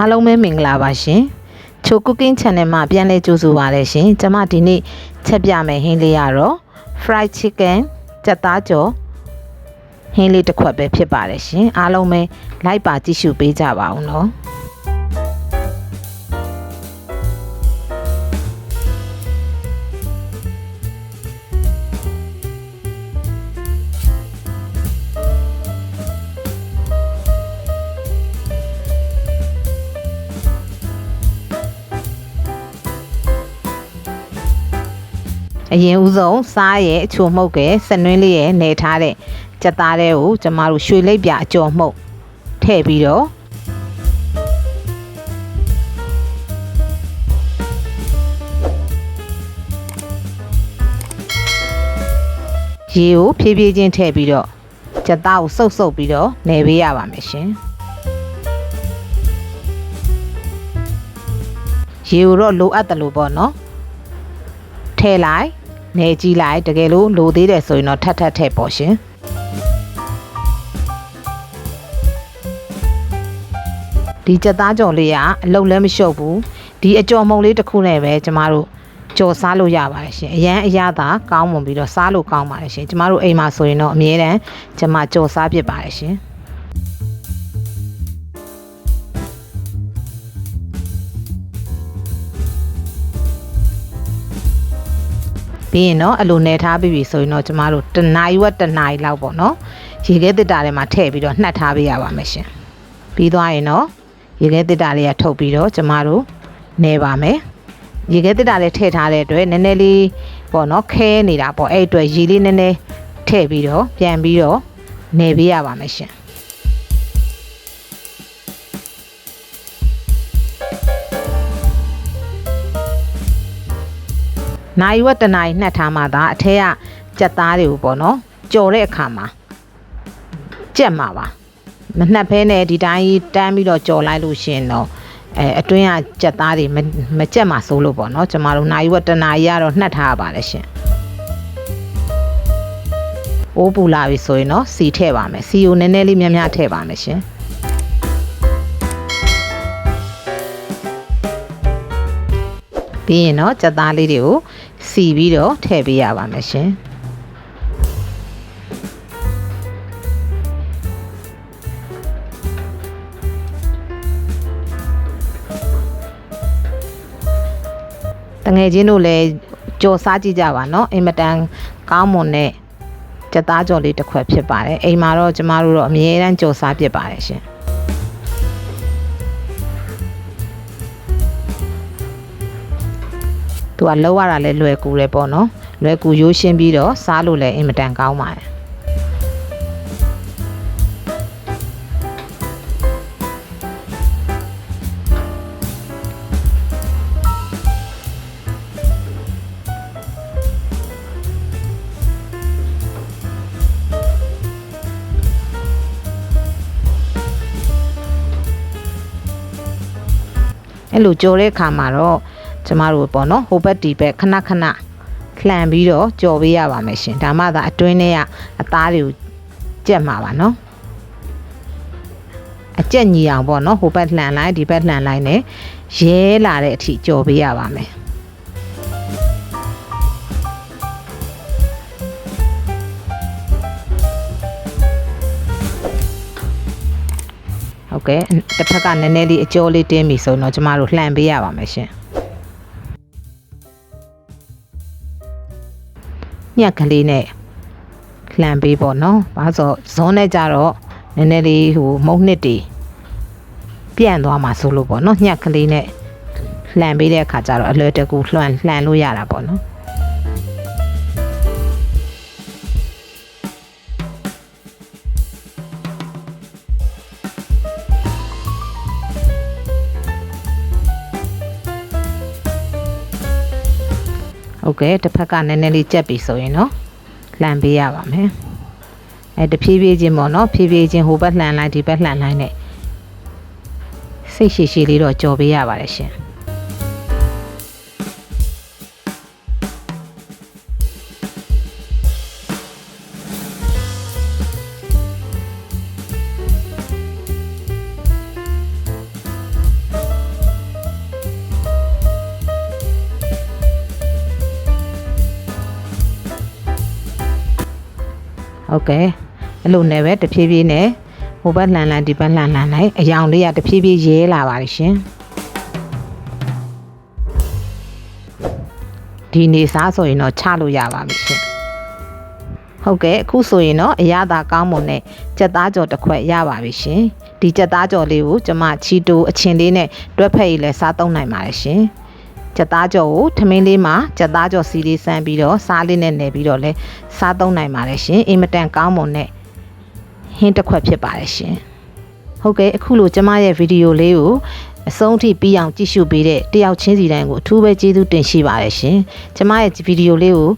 အားလုံးပဲမင်္ဂလာပါရှင်ချို cooking channel မှာပြန်လည်ကြိုဆိုပါရရှင်ကျွန်မဒီနေ့ချက်ပြမယ်ဟင်းလေးရတော့ fried chicken ကြက်သားကြော်ဟင်းလေးတစ်ခွက်ပဲဖြစ်ပါတယ်ရှင်အားလုံးပဲလိုက်ပါကြည့်ရှုပေးကြပါဦးနော်အရင်ဦးဆုံးစားရဲ့အချိုမှုတ်ကဲစနွင်းလေးရဲ့နေထားတဲ့ကြက်သားတွေကိုကျမတို့ရွှေလိပ်ပြအကျော်မှုတ်ထည့်ပြီးတော့ရေကိုဖြည်းဖြည်းချင်းထည့်ပြီးတော့ကြက်သားကိုစုပ်ပြီးတော့နေပေးရပါမယ်ရှင်ရေကိုတော့လိုအပ်တယ်လို့ပေါ့နော်ထည့်လိုက်နေကြည့်လိုက်တကယ်လို့လိုသေးတယ်ဆိုရင်တော့ထပ်ထည့်ပေါ့ရှင်ဒီကြက်သားကြော်လေးကအလုံလည်းမရှုပ်ဘူးဒီအကြော်မုံလေးတစ်ခုနဲ့ပဲကျမတို့ကြော်စားလို့ရပါတယ်ရှင်အရန်အရသာကောင်းမွန်ပြီးတော့စားလို့ကောင်းပါတယ်ရှင်ကျမတို့အိမ်မှာဆိုရင်တော့အမြဲတမ်းကျမကြော်စားဖြစ်ပါတယ်ရှင်ပြီးရင်တော့အလိုနယ်ထားပြီးဆိုရင်တော့ကျမတို့တနာရီဝက်တနာရီလောက်ပေါ့နော်ရေခဲတစ်တာထဲမှာထည့်ပြီးတော့နှက်ထားပေးရပါမယ်ရှင်ပြီးသွားရင်တော့ရေခဲတစ်တာလေးကထုတ်ပြီးတော့ကျမတို့နေပါမယ်ရေခဲတစ်တာလေးထည့်ထားတဲ့အတွက်နည်းနည်းလေးပေါ့နော်ခဲနေတာပေါ့အဲ့အတွက်ရေလေးနည်းနည်းထည့်ပြီးတော့ပြန်ပြီးတော့နေပေးရပါမယ်ရှင်နိုင်ဝက်တနိုင်နှက်ထားမှသာအထက်ကကြက်သားတွေကိုပေါ့နော်ကြော်တဲ့အခါမှာကြက်မှာပါမနှက်ဖဲနဲ့ဒီတိုင်းတန်းပြီးတော့ကြော်လိုက်လို့ရှင်တော့အတွင်းကကြက်သားတွေမကြက်မှာစိုးလို့ပေါ့နော်ကျမတို့နိုင်ဝက်တနိုင်ရတော့နှက်ထားရပါတယ်ရှင်အိုးပူလာပြီဆိုရင်တော့စီထည့်ပါမယ်စီကိုနည်းနည်းလေးများများထည့်ပါမယ်ရှင်ပြီးရင်တော့ကြက်သားလေးတွေကိုစီပြီးတော့ထည့်ပေးရပါမယ်ရှင်တငယ်ချင်းတို့လည်းကြော်စားကြည့်ကြပါနော်အင်မတန်ကောင်းမွန်တဲ့ကြက်သားကြော်လေးတစ်ခွက်ဖြစ်ပါတယ်အိမ်မှာတော့ကျမတို့တော့အမြဲတမ်းကြော်စားဖြစ်ပါတယ်ရှင်သူကလောက်ရတာလဲလွယ်ကူတယ်ပေါ့နော်လွယ်ကူရိုးရှင်းပြီးတော့စားလို့လည်းအင်မတန်ကောင်းပါတယ်အဲ့လိုကြော်တဲ့အခါမှာတော့ကျမတို့ပေါ့နော်ဟိုဘက်ဒီဘက်ခဏလှန်ပြီးတော့ကြော်ပေးရပါမယ်ရှင်ဒါမှသာအတွင်းထဲကအသားတွေကိုကြက်မှာပါနော်အကြက်ညီအောင်ပေါ့နော်ဟိုဘက်လှန်လိုက်ဒီဘက်လှန်လိုက်နဲ့ရဲလာတဲ့အထိကြော်ပေးရပါမယ်ဟုတ်ကဲ့တစ်ဖက်ကနည်းနည်းလေးအကျော်လေးတင်းပြီဆိုတော့ကျမတို့လှန်ပေးရပါမယ်ရှင်ညက်ကလေးနဲ့လှန်ပေးပေါ့နော်ဘာလို့ဇွန်းနဲ့ကြတော့နည်းနည်းလေးဟိုမုံနှစ်တွေပြန့်သွားမှာဆိုလို့ပေါ့နော်ညက်ကလေးနဲ့လှန်ပေးတဲ့အခါကျတော့အလွယ်တကူလှန်လို့ရတာပေါ့နော်โอเคတစ်ဖက်ကနည်းနည်းလေးကြက်ပြီဆိုရင်เนาะလှန်ပေးရပါမယ်တဖြည်းဖြည်းချင်းပေါ့เนาะဖြည်းဖြည်းချင်းဟိုဘက်လှန်လိုက်ဒီဘက်လှန်လိုက်နဲ့စိတ်ရှည်ရှည်လေးတော့ကြော်ပေးရပါတယ်ရှင် ဟုတ်ကဲ့အဲ့လိုနဲ့ပဲတဖြည်းဖြည်းနဲ့ဟိုဘက်လှန်ဒီဘက်လှန်လိုက်အယောင်လေးကတဖြည်းဖြည်းရဲလာပါလိမ့်ရှင်ဒီနေစားဆိုရင်တော့ချလို့ရပါပြီရှင်ဟုတ်ကဲ့အခုဆိုရင်တော့အရသာကောင်းမွန်တဲ့ကြက်သားကြော်တစ်ခွက်ရပါပြီရှင်ဒီကြက်သားကြော်လေးကိုကျွန်မချီတိုအချင်းလေးနဲ့တွဲဖက်ရည်လဲစားသုံးနိုင်ပါတယ်ရှင်ကြက်သားကြော်ကိုထမင်းလေးမှာကြက်သားကြော်စီလေးစမ်းပြီးတော့စားလေးနဲ့နယ်ပြီးတော့လဲစားသုံးနိုင်ပါတယ်ရှင်အင်မတန်ကောင်းမွန်တဲ့ဟင်းတစ်ခွက်ဖြစ်ပါတယ်ရှင်ဟုတ်ကဲ့အခုလိုကျွန်မရဲ့ဗီဒီယိုလေးကိုအဆုံးထိပြီးအောင်ကြည့်ရှုပေးတဲ့တယောက်ချင်းစီတိုင်းကိုအထူးပဲကျေးဇူးတင်ရှိပါတယ်ရှင်ကျွန်မရဲ့ဗီဒီယိုလေးကို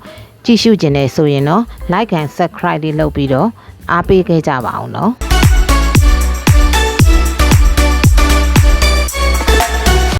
ကြည့်ရှုခြင်းနဲ့ဆိုရင်တော့ like and subscribe လေးလုပ်ပြီးတော့အားပေးခဲ့ကြပါအောင်နော်